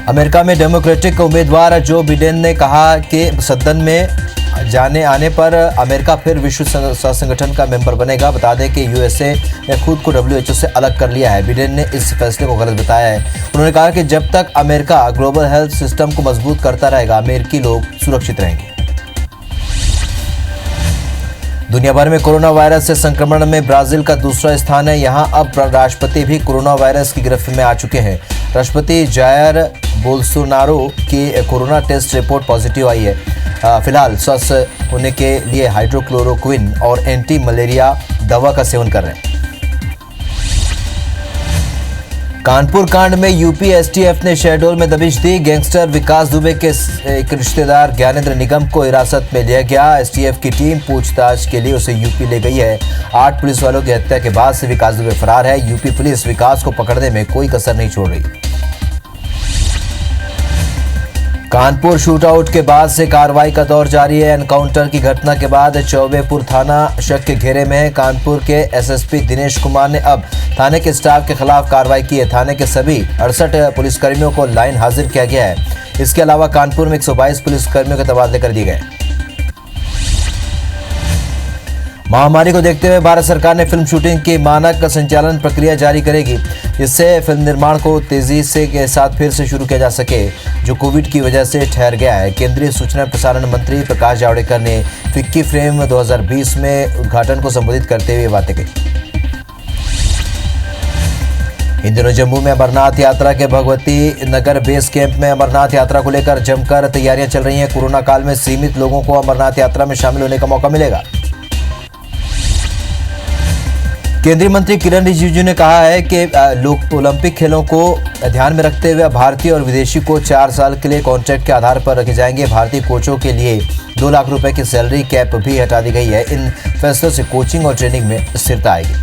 America में democratic उम्मीदवार Joe Biden ने कहा कि सदन में जाने आने पर अमेरिका फिर विश्व स्वास्थ्य संगठन का मेंबर बनेगा। बता दें कि यूएसए ने खुद को WHO से अलग कर लिया है। बिडेन ने इस फैसले को गलत बताया है। उन्होंने कहा कि जब तक अमेरिका ग्लोबल हेल्थ सिस्टम को मजबूत करता रहेगा, अमेरिकी लोग सुरक्षित रहेंगे। दुनिया भर में कोरोना वायरस से संक्रमण में ब्राजील का दूसरा स्थान है। यहां अब राष्ट्रपति भी कोरोना वायरस की गिरफ्त में आ चुके हैं। राष्ट्रपति जायर बोल्सोनारो की कोरोना टेस्ट रिपोर्ट पॉजिटिव आई है। फिलहाल स्वस्थ होने के लिए हाइड्रोक्लोरोक्विन और एंटी मलेरिया दवा का सेवन कर रहे हैं। कानपुर कांड में यूपी एसटीएफ ने शहडोल में दबिश दी। गैंगस्टर विकास दुबे के एक रिश्तेदार ज्ञानेंद्र निगम को हिरासत में लिया गया। एसटीएफ की टीम पूछताछ के लिए उसे यूपी ले गई है। 8 पुलिस वालों की हत्या के बाद से विकास दुबे फरार है। यूपी पुलिस विकास को पकड़ने में कोई कसर नहीं छोड़ रही। कानपुर शूटआउट के बाद से कार्रवाई का दौर जारी है। एनकाउंटर की घटना के बाद चौबेपुर थाना शक के घेरे में है। कानपुर के एसएसपी दिनेश कुमार ने अब थाने के स्टाफ के खिलाफ कार्रवाई की है। थाने के सभी 68 पुलिसकर्मियों को लाइन हाजिर किया गया है। इसके अलावा कानपुर में 122 पुलिसकर्मियों के तबादले कर दिए गए। महामारी को देखते हुए भारत सरकार ने फिल्म शूटिंग की मानक संचालन प्रक्रिया जारी करेगी, जिससे फिल्म निर्माण को तेजी से के साथ फिर से शुरू किया जा सके, जो कोविड की वजह से ठहर गया है। केंद्रीय सूचना प्रसारण मंत्री प्रकाश जावड़ेकर ने फिक्की फ्रेम 2020 में उद्घाटन को संबोधित करते हुए बातें कही। इन दिनों जम्मू में अमरनाथ यात्रा के भगवती नगर बेस कैंप में अमरनाथ यात्रा को लेकर जमकर तैयारियां चल रही हैं। कोरोना काल में सीमित लोगों को अमरनाथ यात्रा में शामिल होने का मौका मिलेगा। केंद्रीय मंत्री किरण रिजिजू ने कहा है कि ओलंपिक खेलों को ध्यान में रखते हुए भारतीय और विदेशी कोच 4 साल के लिए कॉन्ट्रैक्ट के आधार पर रखे जाएंगे। भारतीय कोचों के लिए 2 लाख रुपए की सैलरी कैप भी हटा दी गई है। इन फैसलों से कोचिंग और ट्रेनिंग में स्थिरता आएगी।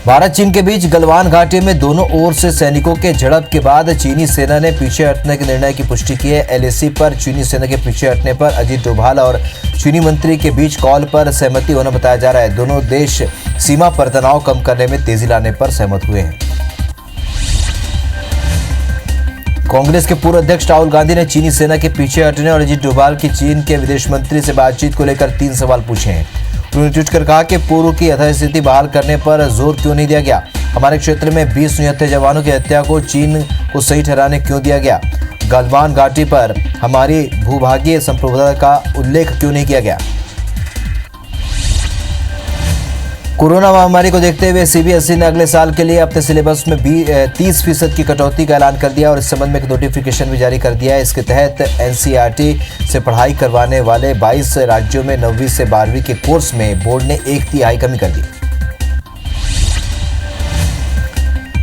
भारत चीन के बीच गलवान घाटी में दोनों ओर से सैनिकों के झड़प के बाद चीनी सेना ने पीछे हटने के निर्णय की पुष्टि की है। एलएसी पर चीनी सेना के पीछे हटने पर अजीत डोभाल और चीनी मंत्री के बीच कॉल पर सहमति होना बताया जा रहा है। दोनों देश सीमा पर तनाव कम करने में तेजी लाने पर सहमत हुए हैं। कांग्रेस के पूर्व अध्यक्ष राहुल गांधी ने चीनी सेना के पीछे हटने और अजीत डोभाल की चीन के विदेश मंत्री से बातचीत को लेकर 3 सवाल पूछे हैं। उन्होंने ट्वीट कर कहा कि पूर्व की यथास्थिति बहाल करने पर जोर क्यों नहीं दिया गया। हमारे क्षेत्र में 20 निहत्थे जवानों की हत्या को चीन को सही ठहराने क्यों दिया गया। गलवान घाटी पर हमारी भूभागीय संप्रभुता का उल्लेख क्यों नहीं किया गया। कोरोना महामारी को देखते हुए सीबीएसई ने अगले साल के लिए अपने सिलेबस में 30% की कटौती का ऐलान कर दिया और इस संबंध में एक नोटिफिकेशन भी जारी कर दिया है। इसके तहत एनसीईआरटी से पढ़ाई करवाने वाले 22 राज्यों में 9वीं से 12वीं के कोर्स में बोर्ड ने 1/3 कमी कर दी।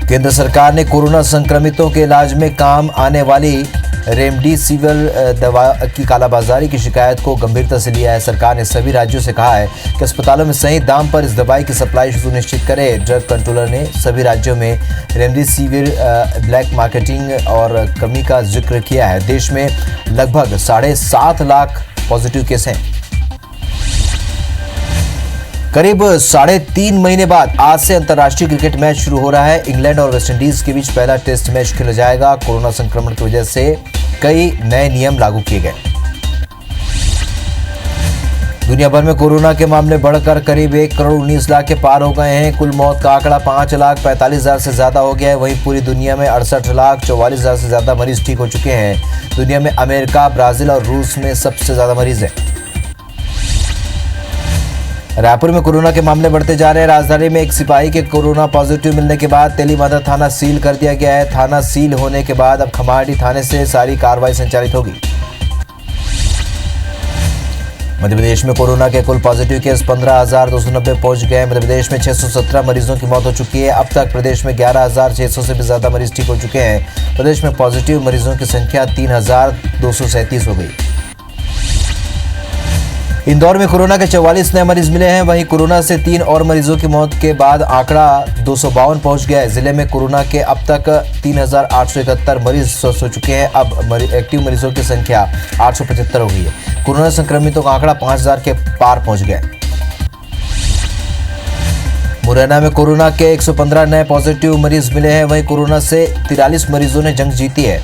केंद्र सरकार ने कोरोना संक्रमितों के इलाज में काम आने वाली रेमडेसिविर दवा की कालाबाजारी की शिकायत को गंभीरता से लिया है। सरकार ने सभी राज्यों से कहा है कि अस्पतालों में सही दाम पर इस दवाई की सप्लाई सुनिश्चित करें। ड्रग कंट्रोलर ने सभी राज्यों में रेमडेसिविर ब्लैक मार्केटिंग और कमी का जिक्र किया है। देश में लगभग 7.5 लाख पॉजिटिव केस हैं। करीब 3.5 महीने बाद आज से अंतर्राष्ट्रीय क्रिकेट मैच शुरू हो रहा है। इंग्लैंड और वेस्टइंडीज के बीच पहला टेस्ट मैच खेला जाएगा। कोरोना संक्रमण की वजह से कई नए नियम लागू किए गए। दुनिया भर में कोरोना के मामले बढ़कर करीब 1 करोड़ 19 लाख के पार हो गए हैं। कुल मौत का आंकड़ा 5,45,000 से ज्यादा हो गया है। वहीं पूरी दुनिया में 68,44,000 से ज्यादा मरीज ठीक हो चुके हैं। दुनिया में अमेरिका, ब्राजील और रूस में सबसे ज्यादा मरीज हैं। रायपुर में कोरोना के मामले बढ़ते जा रहे हैं। राजधानी में एक सिपाही के कोरोना पॉजिटिव मिलने के बाद तेलीमांधा थाना सील कर दिया गया है। थाना सील होने के बाद अब खमाड़ी थाने से सारी कार्रवाई संचालित होगी। मध्य प्रदेश में कोरोना के कुल पॉजिटिव केस 15,290 पहुंच गए। मध्य प्रदेश में 617 मरीजों की मौत हो चुकी है। अब तक प्रदेश में 11,600 से भी ज्यादा मरीज ठीक हो चुके हैं। प्रदेश में पॉजिटिव मरीजों की संख्या 3,237 हो गई। इंदौर में कोरोना के 44 नए मरीज मिले हैं। वहीं कोरोना से 3 और मरीजों की मौत के बाद आंकड़ा 252 पहुंच गया है। जिले में कोरोना के अब तक 3,871 मरीज स्वस्थ हो चुके हैं। अब एक्टिव मरीजों की संख्या 875 हो गई है। कोरोना संक्रमितों का आंकड़ा 5,000 के पार पहुंच गया है। मुरैना में कोरोना के 115 नए पॉजिटिव मरीज मिले हैं। वहीं कोरोना से 43 मरीजों ने जंग जीती है।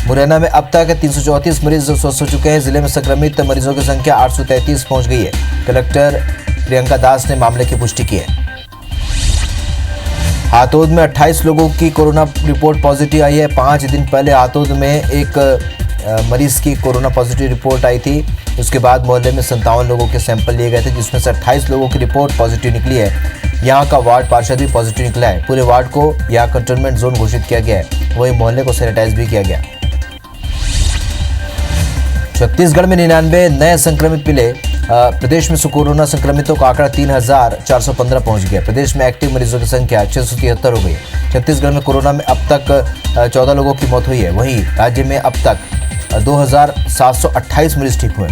मुरैना में अब तक 334 मरीज स्वस्थ हो चुके हैं। जिले में संक्रमित मरीजों की संख्या 833 पहुंच गई है। कलेक्टर प्रियंका दास ने मामले की पुष्टि की है। हातोद में 28 लोगों की कोरोना रिपोर्ट पॉजिटिव आई है। 5 दिन पहले हातोद में एक मरीज की कोरोना पॉजिटिव रिपोर्ट आई थी। उसके बाद मोहल्ले में 57 लोगों के सैंपल लिए गए थे, जिसमें से 28 लोगों की रिपोर्ट पॉजिटिव निकली है। यहाँ का वार्ड पार्षद भी पॉजिटिव निकला है। पूरे वार्ड को यहाँ कंटेनमेंट जोन घोषित किया गया है। वहीं मोहल्ले को सैनिटाइज भी किया गया। छत्तीसगढ़ में 99 नए संक्रमित मिले। प्रदेश में कोरोना संक्रमितों का आंकड़ा 3,415 पहुंच गया। प्रदेश में एक्टिव मरीजों की संख्या 673 हो गई। छत्तीसगढ़ में कोरोना में अब तक 14 लोगों की मौत हुई है। वहीं राज्य में अब तक 2,728 मरीज ठीक हुए।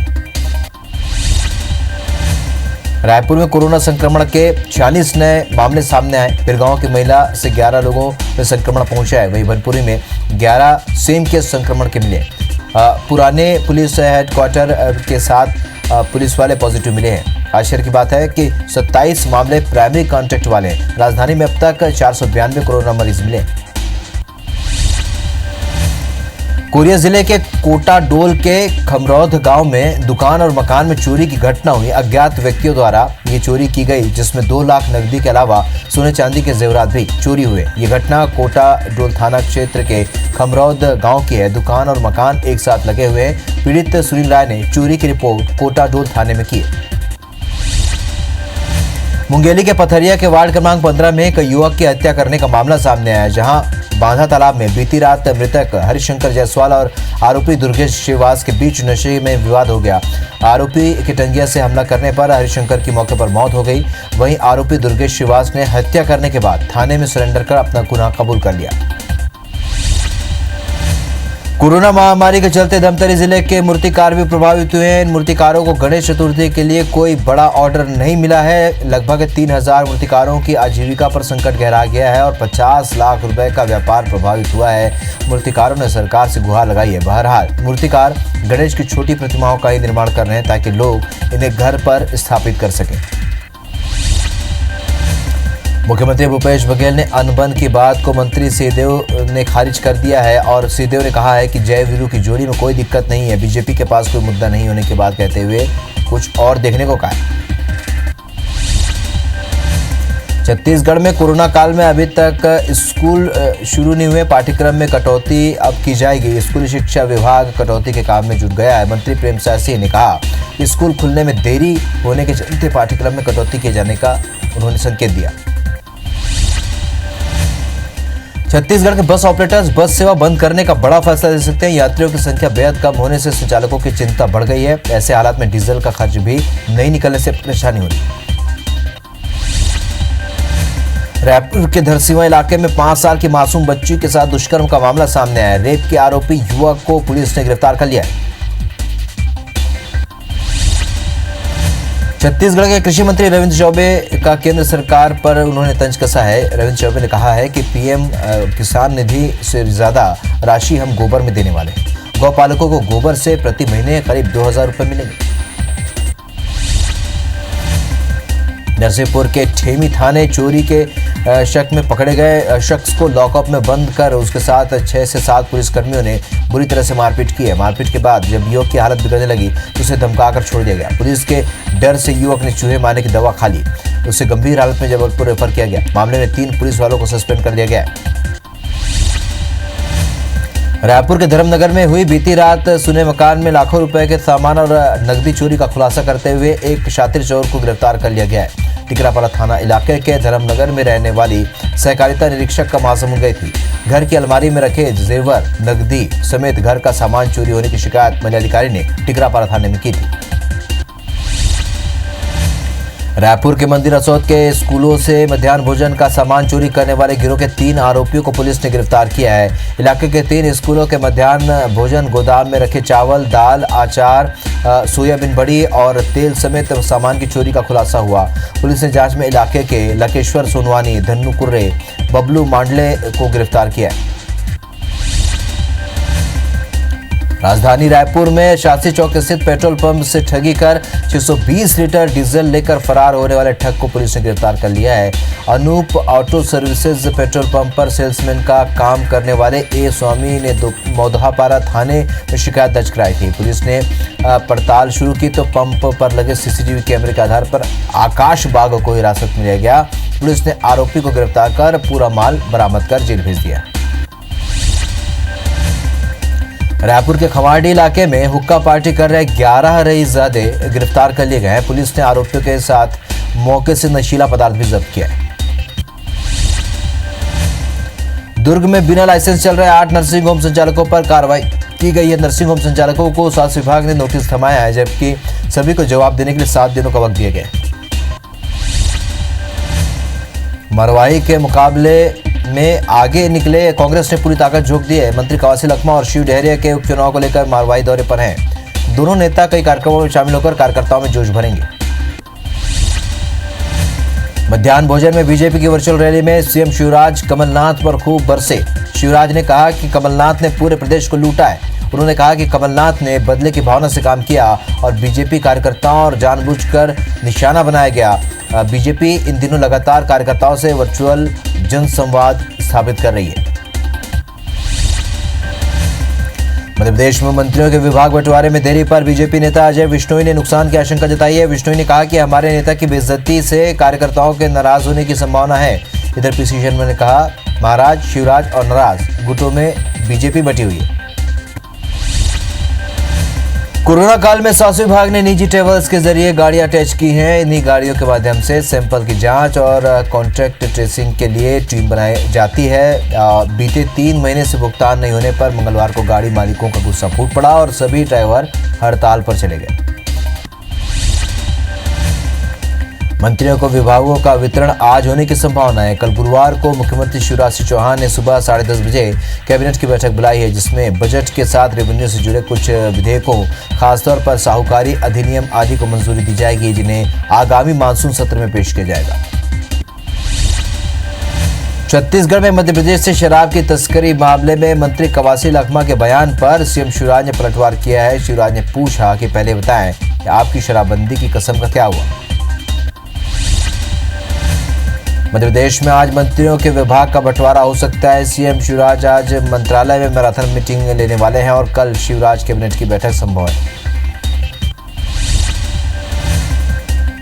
रायपुर में कोरोना संक्रमण के 46 नए मामले सामने आए। बिरगांव की महिला से 11 लोगों में संक्रमण पहुंचा है। वहीं बनपुरी में 11 सेम केस संक्रमण के मिले। पुराने पुलिस हेडक्वार्टर के साथ पुलिस वाले पॉजिटिव मिले हैं। आश्चर्य की बात है कि 27 मामले प्राइमरी कांटेक्ट वाले हैं। राजधानी में अब तक 492 कोरोना मरीज मिले। कोरिया जिले के कोटा डोल के खमरौद गांव में दुकान और मकान में चोरी की घटना हुई। अज्ञात व्यक्तियों द्वारा ये चोरी की गई, जिसमें 2 लाख नकदी के अलावा सोने चांदी के जेवरात भी चोरी हुए। ये घटना कोटा डोल थाना क्षेत्र के खमरौद गांव की है। दुकान और मकान एक साथ लगे हुए हैं। पीड़ित सुनील राय ने चोरी की रिपोर्ट कोटा डोल थाने में की। मुंगेली के पथरिया के वार्ड क्रमांक 15 में एक युवक की हत्या करने का मामला सामने आया, जहां बांधा तालाब में बीती रात मृतक हरिशंकर जायसवाल और आरोपी दुर्गेश श्रीवास के बीच नशे में विवाद हो गया। आरोपी की टंगिया से हमला करने पर हरिशंकर की मौके पर मौत हो गई। वहीं आरोपी दुर्गेश श्रीवास ने हत्या करने के बाद थाने में सरेंडर कर अपना गुनाह कबूल कर लिया। कोरोना महामारी के चलते धमतरी जिले के मूर्तिकार भी प्रभावित हुए हैं। इन मूर्तिकारों को गणेश चतुर्थी के लिए कोई बड़ा ऑर्डर नहीं मिला है। लगभग 3,000 मूर्तिकारों की आजीविका पर संकट गहरा गया है और 50 लाख रुपए का व्यापार प्रभावित हुआ है। मूर्तिकारों ने सरकार से गुहार लगाई है। बहरहाल मूर्तिकार गणेश की छोटी प्रतिमाओं का ही निर्माण कर रहे हैं, ताकि लोग इन्हें घर पर स्थापित कर सकें। मुख्यमंत्री भूपेश बघेल ने अनबन की बात को मंत्री सिंहदेव ने खारिज कर दिया है और सिंहदेव ने कहा है कि जय वीरू की जोड़ी में कोई दिक्कत नहीं है। बीजेपी के पास कोई मुद्दा नहीं होने की बात कहते हुए कुछ और देखने को कहा। छत्तीसगढ़ में कोरोना काल में अभी तक स्कूल शुरू नहीं हुए। पाठ्यक्रम में कटौती अब की जाएगी। स्कूली शिक्षा विभाग कटौती के काम में जुट गया है। मंत्री प्रेमसाय सिंह ने कहा कि स्कूल खुलने में देरी होने के चलते पाठ्यक्रम में कटौती किए जाने का उन्होंने संकेत दिया। छत्तीसगढ़ के बस ऑपरेटर्स बस सेवा बंद करने का बड़ा फैसला ले सकते हैं। यात्रियों की संख्या बेहद कम होने से संचालकों की चिंता बढ़ गई है। ऐसे हालात में डीजल का खर्च भी नहीं निकलने से परेशानी हो रही है। रायपुर के धरसींवा इलाके में 5 साल की मासूम बच्ची के साथ दुष्कर्म का मामला सामने आया है। रेप के आरोपी युवक को पुलिस ने गिरफ्तार कर लिया है। छत्तीसगढ़ के कृषि मंत्री रविंद्र चौबे का केंद्र सरकार पर उन्होंने तंज कसा है। रविंद्र चौबे ने कहा है कि पीएम किसान निधि से ज्यादा राशि हम गोबर में देने वाले हैं। गौपालकों को गोबर से प्रति महीने करीब 2,000 रुपए मिलेंगे। नरसिंहपुर के ठेमी थाने चोरी के शक में पकड़े गए शख्स को लॉकअप में बंद कर उसके साथ 6 से 7 पुलिसकर्मियों ने बुरी तरह से मारपीट की है। मारपीट के बाद जब युवक की हालत बिगड़ने लगी तो उसे धमकाकर छोड़ दिया गया। पुलिस के डर से युवक ने चूहे मारने की दवा खा ली। उसे गंभीर हालत में जबलपुर रेफर किया गया। मामले में 3 पुलिस वालों को सस्पेंड कर दिया गया है। रायपुर के धर्मनगर में हुई बीती रात सुने मकान में लाखों रुपए के सामान और नकदी चोरी का खुलासा करते हुए एक शातिर चोर को गिरफ्तार कर लिया गया है। टिकरापाला थाना इलाके के धर्मनगर में रहने वाली सहकारिता निरीक्षक का महासमुंद गई थी। घर की अलमारी में रखे जेवर, नकदी समेत घर का सामान चोरी होने की शिकायत महिला अधिकारी ने टिकरापाला थाने में की थी। रायपुर के मंदिर असौद के स्कूलों से मध्याह्न भोजन का सामान चोरी करने वाले गिरोह के 3 आरोपियों को पुलिस ने गिरफ्तार किया है। इलाके के 3 स्कूलों के मध्याह्न भोजन गोदाम में रखे चावल, दाल, अचार, सोयाबीन बड़ी और तेल समेत सामान की चोरी का खुलासा हुआ। पुलिस ने जांच में इलाके के लकेश्वर सोनवानी, धन्नू कुर्रे, बबलू मांडले को गिरफ्तार किया है। राजधानी रायपुर में शास्त्री चौक स्थित पेट्रोल पंप से ठगी कर 620 लीटर डीजल लेकर फरार होने वाले ठग को पुलिस ने गिरफ्तार कर लिया है। Anup auto services petrol pump पर सेल्समैन का काम करने वाले ए स्वामी ने मौदहापारा थाने में शिकायत दर्ज कराई थी। पुलिस ने पड़ताल शुरू की तो पंप पर लगे सीसीटीवी कैमरे के आधार पर आकाश बाग को हिरासत में लिया गया। पुलिस ने आरोपी को गिरफ्तार कर पूरा माल बरामद कर जेल भेज दिया। रायपुर के खवाड़ी इलाके में हुक्का पार्टी कर रहे 11 रईसजादे गिरफ्तार कर लिए गए हैं। पुलिस ने आरोपियों के साथ मौके से नशीला पदार्थ भी जब्त किया है। दुर्ग में बिना लाइसेंस चल रहे 8 नर्सिंग होम संचालकों पर कार्रवाई की गई है। नर्सिंग होम संचालकों को स्वास्थ्य विभाग ने नोटिस थमाया है, जबकि सभी को जवाब देने के लिए 7 दिनों का वक्त दिया गया है। मरवाही के मुकाबले में आगे निकले कांग्रेस ने पूरी ताकत झोंक दी है। मंत्री कवासी लखमा और शिव डहरिया के उपचुनाव को लेकर मरवाही दौरे पर हैं। दोनों नेता कई कार्यक्रमों में शामिल होकर कार्यकर्ताओं में जोश भरेंगे। मध्याह्न भोजन में बीजेपी की वर्चुअल रैली में सीएम शिवराज कमलनाथ पर खूब बरसे। शिवराज ने कहा कि कमलनाथ ने पूरे प्रदेश को लूटा है। उन्होंने कहा कि कमलनाथ ने बदले की भावना से काम किया और बीजेपी कार्यकर्ताओं और जानबूझकर निशाना बनाया गया। बीजेपी इन दिनों लगातार कार्यकर्ताओं से वर्चुअल जनसंवाद स्थापित कर रही है। मध्य प्रदेश में मंत्रियों के विभाग बंटवारे में देरी पर बीजेपी नेता अजय विश्नोई ने नुकसान की आशंका जताई है। विश्नोई ने कहा कि हमारे नेता की बेइज्जती से कार्यकर्ताओं के नाराज होने की संभावना है। इधर पीसी शर्मा ने कहा, महाराज, शिवराज और नाराज गुटों में बीजेपी बटी हुई है। कोरोना काल में स्वास्थ्य विभाग ने निजी ट्रेवल्स के जरिए गाड़ियां अटैच की हैं। इन्हीं गाड़ियों के माध्यम से सैंपल की जांच और कॉन्ट्रैक्ट ट्रेसिंग के लिए टीम बनाई जाती है। बीते 3 महीने से भुगतान नहीं होने पर मंगलवार को गाड़ी मालिकों का गुस्सा फूट पड़ा और सभी ड्राइवर हड़ताल पर चले गए। मंत्रियों को विभागों का वितरण आज होने की संभावना है। कल गुरुवार को मुख्यमंत्री शिवराज सिंह चौहान ने सुबह 10:30 बजे कैबिनेट की बैठक बुलाई है, जिसमें बजट के साथ रेवेन्यू से जुड़े कुछ विधेयकों, खासतौर पर साहूकारी अधिनियम आदि को मंजूरी दी जाएगी, जिन्हें आगामी मानसून सत्र में पेश किया जाएगा। छत्तीसगढ़ में मध्य प्रदेश से शराब की तस्करी मामले में मंत्री कवासी लखमा के बयान पर सीएम शिवराज ने पलटवार किया है। शिवराज ने पूछा कि पहले बताएं कि आपकी शराबबंदी की कसम का क्या हुआ। मध्य प्रदेश में आज मंत्रियों के विभाग का बंटवारा हो सकता है। सीएम शिवराज आज मंत्रालय में मैराथन मीटिंग लेने वाले हैं और कल शिवराज कैबिनेट की बैठक संभव है।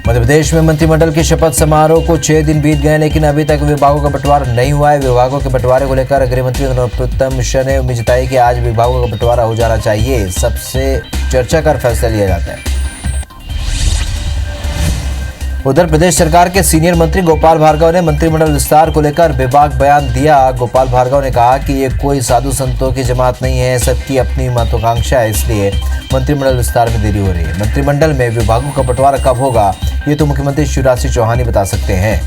मध्य प्रदेश में मंत्रिमंडल के शपथ समारोह को 6 दिन बीत गए, लेकिन अभी तक विभागों का बंटवारा नहीं हुआ है। विभागों के बंटवारे को लेकर गृह मंत्री नरोत्तम मिश्रा ने उम्मीद जताई कि आज विभागों का बंटवारा हो जाना चाहिए। सबसे चर्चा कर फैसला लिया जाता है। उधर प्रदेश सरकार के सीनियर मंत्री गोपाल भार्गव ने मंत्रिमंडल विस्तार को लेकर बेबाक बयान दिया। गोपाल भार्गव ने कहा कि ये कोई साधु संतों की जमात नहीं है, सबकी अपनी महत्वाकांक्षा है, इसलिए मंत्रिमंडल विस्तार में देरी हो रही है। मंत्रिमंडल में विभागों का बंटवारा कब होगा, ये तो मुख्यमंत्री शिवराज सिंह चौहान ही बता सकते हैं।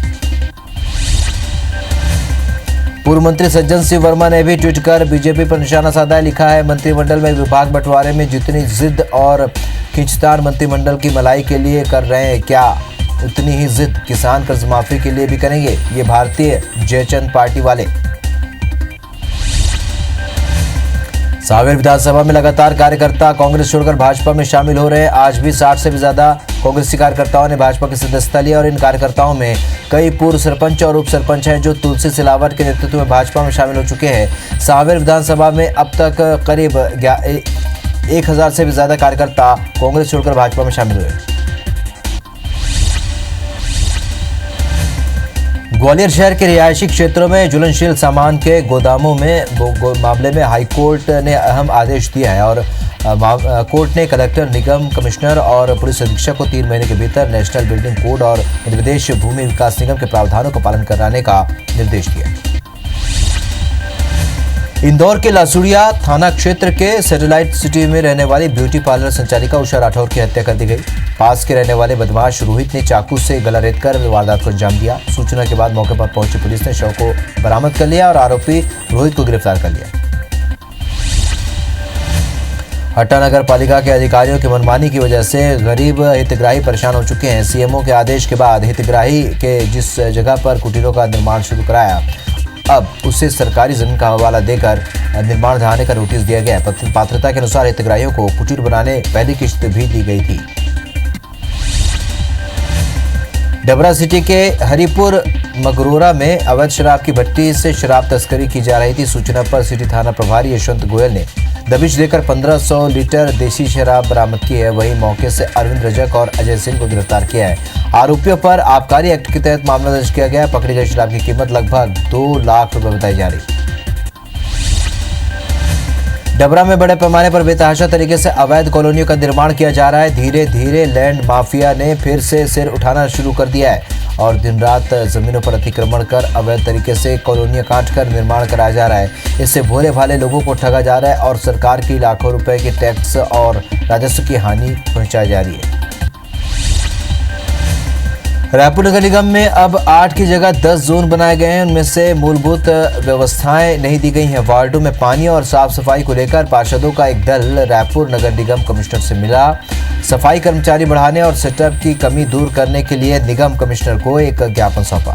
पूर्व मंत्री सज्जन सिंह वर्मा ने भी ट्वीट कर बीजेपी पर निशाना साधा है। लिखा है, मंत्रिमंडल में विभाग बंटवारे में जितनी जिद और खींचतान मंत्रिमंडल की मलाई के लिए कर रहे हैं, क्या उतनी ही जिद किसान कर्ज माफी के लिए भी करेंगे ये भारतीय जयचंद पार्टी वाले। सांवेर विधानसभा में लगातार कार्यकर्ता कांग्रेस छोड़कर भाजपा में शामिल हो रहे हैं। आज भी 60 से भी ज्यादा कांग्रेसी कार्यकर्ताओं ने भाजपा की सदस्यता ली और इन कार्यकर्ताओं में कई पूर्व सरपंच और उप सरपंच हैं जो तुलसी सिलावट के नेतृत्व में भाजपा में शामिल हो चुके हैं। सांवेर विधानसभा में अब तक करीब 1000 से भी ज्यादा कार्यकर्ता कांग्रेस छोड़कर भाजपा में शामिल हुए। ग्वालियर शहर के रिहायशी क्षेत्रों में ज्वलनशील सामान के गोदामों में मामले में हाईकोर्ट ने अहम आदेश दिया है और कोर्ट ने कलेक्टर, निगम कमिश्नर और पुलिस अधीक्षक को 3 महीने के भीतर नेशनल बिल्डिंग कोड और मध्य प्रदेश भूमि विकास निगम के प्रावधानों का पालन कराने का निर्देश दिया। इंदौर के लासुड़िया थाना क्षेत्र के सैटेलाइट सिटी में रहने वाली ब्यूटी पार्लर संचालिका उषा राठौर की हत्या कर दी गई। पास के रहने वाले बदमाश रोहित ने चाकू से गला रेतकर वारदात को अंजाम दिया। सूचना के बाद मौके पर पहुंची पुलिस ने शव को बरामद कर लिया और आरोपी रोहित को गिरफ्तार कर लिया। हट्टा नगर पालिका के अधिकारियों की मनमानी की वजह से गरीब हितग्राही परेशान हो चुके हैं। सीएमओ के आदेश के बाद हितग्राही के जिस जगह पर कुटीरों का निर्माण शुरू कराया अब उसे सरकारी जमीन का हवाला देकर निर्माण ढहाने का नोटिस दिया गया है। पात्रता के अनुसार हितग्राहियों को कुटीर बनाने पहली किश्त भी दी गई थी। डबरा सिटी के हरिपुर मगरोरा में अवैध शराब की भट्टी से शराब तस्करी की जा रही थी। सूचना पर सिटी थाना प्रभारी यशवंत गोयल ने दबिश देकर 1500 लीटर देसी शराब बरामद की है। वहीं मौके से अरविंद रजक और अजय सिंह को गिरफ्तार किया है। आरोपियों पर आबकारी एक्ट के तहत मामला दर्ज किया गया है। पकड़ी गई शराब की कीमत लगभग 2 लाख रुपए बताई जा रही है। डबरा में बड़े पैमाने पर बेतहाशा तरीके से अवैध कॉलोनियों का निर्माण किया जा रहा है। धीरे धीरे लैंड माफिया ने फिर से सिर उठाना शुरू कर दिया है और दिन रात जमीनों पर अतिक्रमण कर अवैध तरीके से कॉलोनियां काट कर निर्माण कराया जा रहा है। इससे भोले भाले लोगों को ठगा जा रहा है और सरकार की लाखों रुपए के टैक्स और राजस्व की हानि पहुंचाई जा रही है। रायपुर नगर निगम में अब 8 की जगह 10 जोन बनाए गए हैं। उनमें से मूलभूत व्यवस्थाएं नहीं दी गई हैं। वार्डों में पानी और साफ सफाई को लेकर पार्षदों का एक दल रायपुर नगर निगम कमिश्नर से मिला। सफाई कर्मचारी बढ़ाने और सेटअप की कमी दूर करने के लिए निगम कमिश्नर को एक ज्ञापन सौंपा।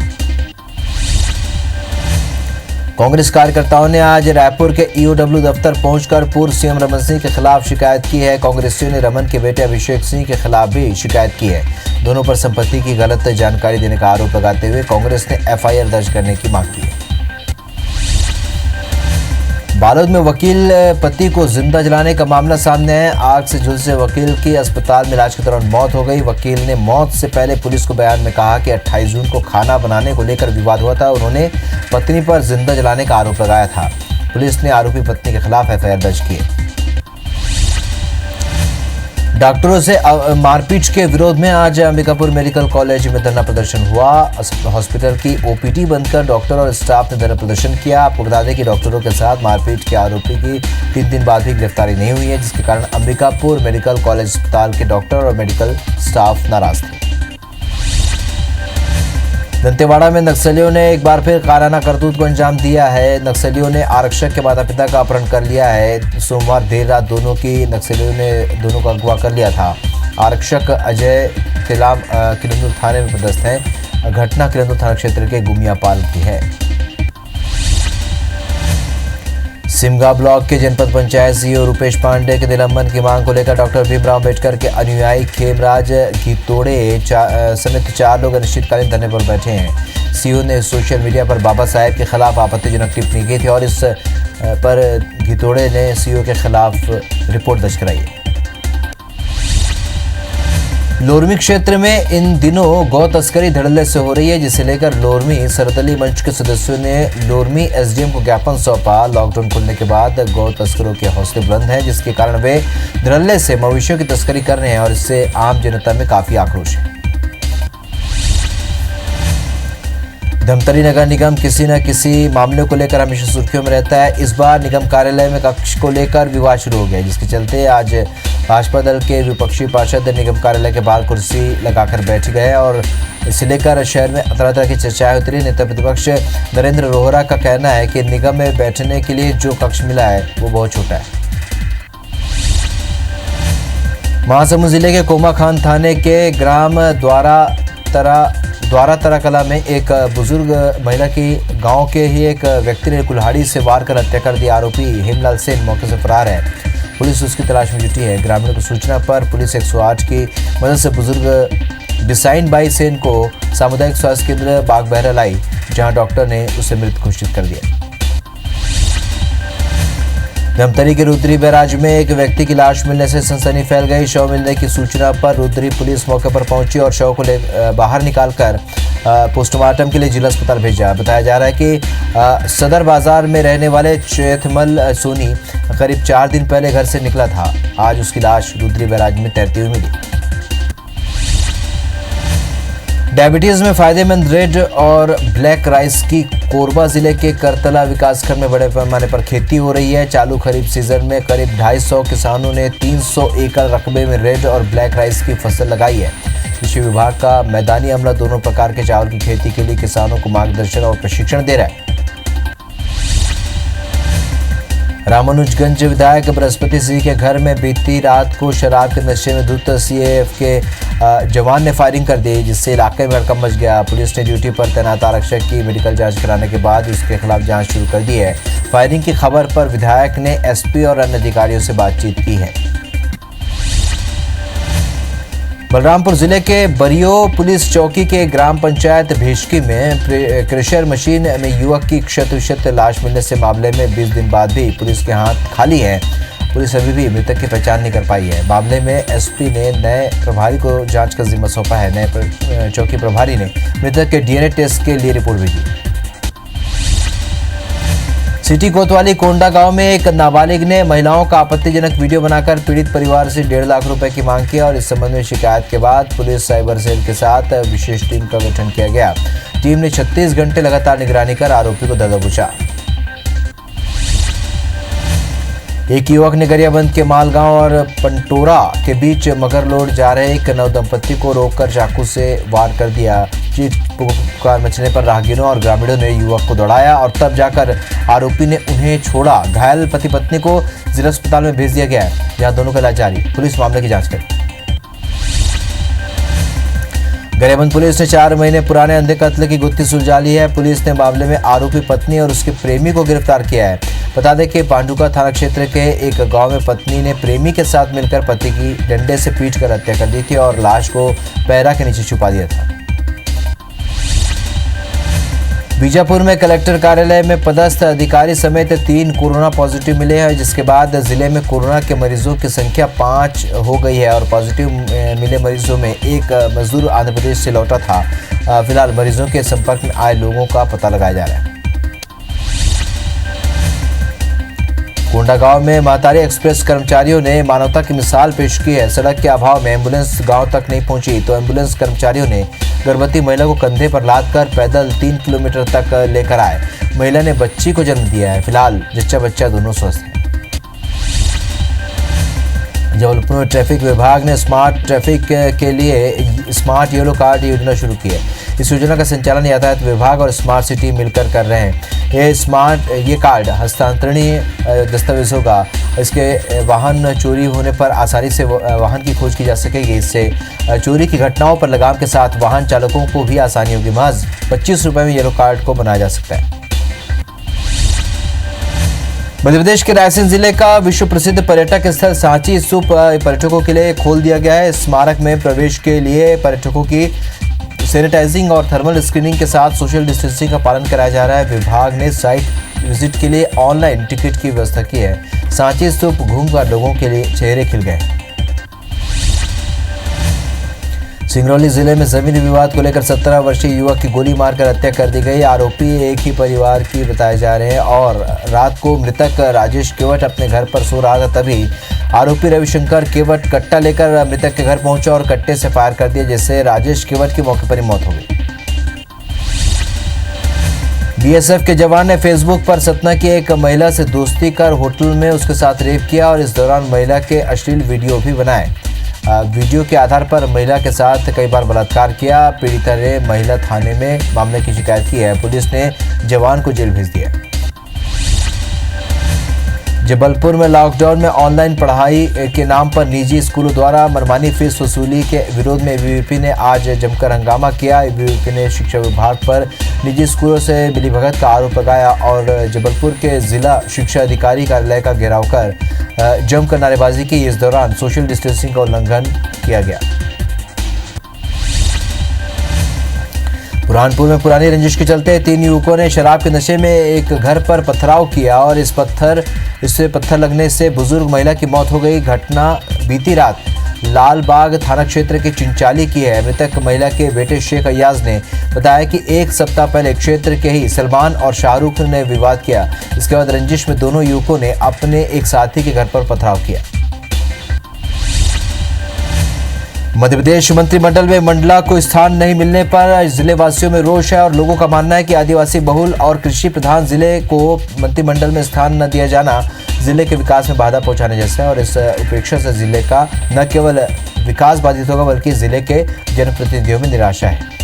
कांग्रेस कार्यकर्ताओं ने आज रायपुर के ईओडब्ल्यू दफ्तर पहुंचकर पूर्व सीएम रमन सिंह के खिलाफ शिकायत की है। कांग्रेसियों ने रमन के बेटे अभिषेक सिंह के खिलाफ भी शिकायत की है। दोनों पर संपत्ति की गलत जानकारी देने का आरोप लगाते हुए कांग्रेस ने एफआईआर दर्ज करने की मांग की है। बालोद में वकील पति को जिंदा जलाने का मामला सामने है। आग से झुलसे वकील की अस्पताल में इलाज के दौरान मौत हो गई। वकील ने मौत से पहले पुलिस को बयान में कहा कि 28 जून को खाना बनाने को लेकर विवाद हुआ था। उन्होंने पत्नी पर जिंदा जलाने का आरोप लगाया था। पुलिस ने आरोपी पत्नी के खिलाफ एफआईआर दर्ज की है। डॉक्टरों से मारपीट के विरोध में आज अंबिकापुर मेडिकल कॉलेज में धरना प्रदर्शन हुआ। हॉस्पिटल की ओपीडी बंद कर डॉक्टर और स्टाफ ने धरना प्रदर्शन किया। आपको बता दें कि डॉक्टरों के साथ मारपीट के आरोपी की 3 दिन बाद भी गिरफ्तारी नहीं हुई है, जिसके कारण अंबिकापुर मेडिकल कॉलेज अस्पताल के डॉक्टर और मेडिकल स्टाफ नाराज थे। दंतेवाड़ा में नक्सलियों ने एक बार फिर काराना करतूत को अंजाम दिया है। नक्सलियों ने आरक्षक के माता पिता का अपहरण कर लिया है। सोमवार देर रात नक्सलियों ने दोनों को अगवा कर लिया था। आरक्षक अजय तिलाम किरंदुल थाने में पदस्थ हैं। घटना किरंदुल थाना क्षेत्र के गुमियापाल की है। सिमगा ब्लॉक के जनपद पंचायत सीईओ रुपेश पांडे के निलंबन की मांग को लेकर डॉक्टर भीमराव अम्बेडकर के अनुयायी खेमराज घितोड़े समेत 4 लोग अनिश्चितकालीन धरने पर बैठे हैं। सीईओ ने सोशल मीडिया पर बाबा साहेब के खिलाफ आपत्तिजनक टिप्पणी की थी और इस पर घितोड़े ने सीईओ के खिलाफ रिपोर्ट दर्ज कराई है। लोरमी क्षेत्र में इन दिनों गौ तस्करी धड़ल्ले से हो रही है, जिसे लेकर लोरमी सरदली मंच के सदस्यों ने लोरमी एसडीएम को ज्ञापन सौंपा। लॉकडाउन खुलने के बाद गौ तस्करों के हौसले बुलंद हैं, जिसके कारण वे धड़ल्ले से मवेशियों की तस्करी कर रहे हैं और इससे आम जनता में काफी आक्रोश है। धमतरी नगर निगम किसी न किसी मामले को लेकर हमेशा सुर्खियों में रहता है। इस बार निगम कार्यालय में कक्ष को लेकर विवाद शुरू हो गया, जिसके चलते आज भाजपा दल के विपक्षी पार्षद निगम कार्यालय के बाहर कुर्सी लगाकर बैठ गए और इसे लेकर शहर में तरह तरह की चर्चाएं उतरी। नेता प्रतिपक्ष नरेंद्र रोहरा का कहना है कि निगम में बैठने के लिए जो कक्ष मिला है वो बहुत छोटा है। महासमुंद जिले के कोमाखान थाने के ग्राम द्वारा तरा कला में एक बुजुर्ग महिला की गांव के ही एक व्यक्ति ने कुल्हाड़ी से वार कर हत्या कर दी। आरोपी हेमलाल सेन मौके से फरार है। पुलिस उसकी तलाश में जुटी है। ग्रामीणों की सूचना पर पुलिस 108 की मदद से बुजुर्ग डिसाइन बाई सेन को सामुदायिक स्वास्थ्य केंद्र बागबहरा लाई, जहां डॉक्टर ने उसे मृत घोषित कर दिया। धमतरी के रुद्री बैराज में एक व्यक्ति की लाश मिलने से सनसनी फैल गई। शव मिलने की सूचना पर रुद्री पुलिस मौके पर पहुंची और शव को बाहर निकालकर पोस्टमार्टम के लिए जिला अस्पताल भेजा। बताया जा रहा है कि सदर बाजार में रहने वाले चैथमल सोनी करीब 4 दिन पहले घर से निकला था। आज उसकी लाश रुद्री बैराज में तैरती हुई मिली। डायबिटीज में फायदेमंद रेड और ब्लैक राइस की कोरबा जिले के करतला विकासखंड में बड़े पैमाने पर खेती हो रही है। चालू खरीफ सीजन में करीब 250 किसानों ने 300 एकड़ रकबे में रेड और ब्लैक राइस की फसल लगाई है। कृषि विभाग का मैदानी अमला दोनों प्रकार के चावल की खेती के लिए किसानों को मार्गदर्शन और प्रशिक्षण दे रहा है। रामानुजगंज विधायक बृहस्पति सिंह के घर में बीती रात को शराब के नशे में धुत सीएएफ के जवान ने फायरिंग कर दी, जिससे इलाके में हड़कंप मच गया। पुलिस ने ड्यूटी पर तैनात आरक्षक की मेडिकल जांच कराने के बाद उसके खिलाफ जांच शुरू कर दी है। फायरिंग की खबर पर विधायक ने एसपी और अन्य अधिकारियों से बातचीत की है। बलरामपुर जिले के बरियो पुलिस चौकी के ग्राम पंचायत भेशकी में क्रेशर मशीन में युवक की क्षत लाश मिलने से मामले में 20 दिन बाद भी पुलिस के हाथ खाली है। पुलिस अभी भी मृतक की पहचान नहीं कर पाई है। मामले में एसपी ने नए प्रभारी को जांच का जिम्मा सौंपा है। नए चौकी प्रभारी ने मृतक के डीएनए टेस्ट के लिए रिपोर्ट भेजी। सिटी कोतवाली कोंडा गांव में एक नाबालिग ने महिलाओं का आपत्तिजनक वीडियो बनाकर पीड़ित परिवार से 1.5 लाख रुपए की मांग की और इस संबंध में शिकायत के बाद पुलिस साइबर सेल के साथ विशेष टीम का गठन किया गया। टीम ने 36 घंटे लगातार निगरानी कर आरोपी को दबोचा पूछा। एक युवक ने गरियाबंद के मालगांव और पंटोरा के बीच मगरलोड जा रहे एक नवदंपति को रोककर चाकू से वार कर दिया। चीख पुकार मचने पर राहगीरों और ग्रामीणों ने युवक को दौड़ाया और तब जाकर आरोपी ने उन्हें छोड़ा। घायल पति पत्नी को जिला अस्पताल में भेज दिया गया है, जहां दोनों का इलाज जारी। पुलिस मामले की जांच करेगी। गरियाबंद पुलिस ने 4 महीने पुराने अंधे कत्ल की गुत्थी सुलझा ली है। पुलिस ने मामले में आरोपी पत्नी और उसके प्रेमी को गिरफ्तार किया है। बता दें कि पांडुका थाना क्षेत्र के एक गांव में पत्नी ने प्रेमी के साथ मिलकर पति की डंडे से पीट कर हत्या कर दी थी और लाश को पैरा के नीचे छुपा दिया था। बीजापुर में कलेक्टर कार्यालय में पदस्थ अधिकारी समेत 3 कोरोना पॉजिटिव मिले हैं, जिसके बाद जिले में कोरोना के मरीजों की संख्या 5 हो गई है और पॉजिटिव मिले मरीजों में एक मजदूर आंध्र प्रदेश से लौटा था। फिलहाल मरीजों के संपर्क में आए लोगों का पता लगाया जा रहा है। कोंडा गांव में महतारी एक्सप्रेस कर्मचारियों ने मानवता की मिसाल पेश की है। सड़क के अभाव में एम्बुलेंस गांव तक नहीं पहुंची तो एम्बुलेंस कर्मचारियों ने गर्भवती महिला को कंधे पर लादकर पैदल 3 किलोमीटर तक लेकर आए। महिला ने बच्ची को जन्म दिया है। फिलहाल जच्चा बच्चा दोनों स्वस्थ हैं। जबलपुर में ट्रैफिक विभाग ने स्मार्ट ट्रैफिक के लिए स्मार्ट येलो कार्ड योजना शुरू की है। इस योजना का संचालन यातायात विभाग और स्मार्ट सिटी मिलकर कर रहे हैं। ये कार्ड हस्तांतरणीय दस्तावेजों का इसके वाहन चोरी होने पर आसानी से वाहन की खोज की जा सकेगी। इससे चोरी की घटनाओं पर लगाम के साथ वाहन चालकों को भी आसानी होगी। महज 25 रुपये में येलो कार्ड को बनाया जा सकता है। मध्य प्रदेश के रायसेन जिले का विश्व प्रसिद्ध पर्यटक स्थल सांची स्तूप पर्यटकों के लिए खोल दिया गया है। स्मारक में प्रवेश के लिए पर्यटकों की सैनिटाइजिंग और थर्मल स्क्रीनिंग के साथ सोशल डिस्टेंसिंग का पालन कराया जा रहा है। विभाग ने साइट विजिट के लिए ऑनलाइन टिकट की व्यवस्था की है। सांची स्तूप घूमकर लोगों के लिए चेहरे खिल गए। सिंगरौली जिले में जमीन विवाद को लेकर 17 वर्षीय युवक की गोली मारकर हत्या कर दी गई। आरोपी एक ही परिवार की बताए जा रहे हैं और रात को मृतक राजेश केवट अपने घर पर सो रहा था, तभी आरोपी रविशंकर केवट कट्टा लेकर मृतक के घर पहुंचा और कट्टे से फायर कर दिया, जिससे राजेश केवट की मौके पर ही मौत हो गई। बीएसएफ के जवान ने फेसबुक पर सतना की एक महिला से दोस्ती कर होटल में उसके साथ रेप किया और इस दौरान महिला के अश्लील वीडियो भी बनाए। वीडियो के आधार पर महिला के साथ कई बार बलात्कार किया। पीड़िता ने महिला थाने में मामले की शिकायत की है। पुलिस ने जवान को जेल भेज दिया। जबलपुर में लॉकडाउन में ऑनलाइन पढ़ाई के नाम पर निजी स्कूलों द्वारा मनमानी फीस वसूली के विरोध में एबीवीपी ने आज जमकर हंगामा किया। एबीवीपी ने शिक्षा विभाग पर निजी स्कूलों से मिलीभगत का आरोप लगाया और जबलपुर के जिला शिक्षा अधिकारी कार्यालय का घेराव कर जमकर नारेबाजी की। इस दौरान सोशल डिस्टेंसिंग का उल्लंघन किया गया। बुरहानपुर में पुरानी रंजिश के चलते 3 युवकों ने शराब के नशे में एक घर पर पथराव किया और इससे पत्थर लगने से बुजुर्ग महिला की मौत हो गई। घटना बीती रात लालबाग थाना क्षेत्र के चिंचाली की है। मृतक महिला के बेटे शेख अय्याज ने बताया कि 1 सप्ताह पहले क्षेत्र के ही सलमान और शाहरुख ने विवाद किया। इसके बाद रंजिश में दोनों युवकों ने अपने एक साथी के घर पर पथराव किया। मध्य प्रदेश मंत्रिमंडल में मंडला को स्थान नहीं मिलने पर जिले वासियों में रोष है और लोगों का मानना है कि आदिवासी बहुल और कृषि प्रधान जिले को मंत्रिमंडल में स्थान न दिया जाना जिले के विकास में बाधा पहुंचाने जैसा है और इस उपेक्षा से जिले का न केवल विकास बाधित होगा बल्कि जिले के जनप्रतिनिधियों में निराशा है।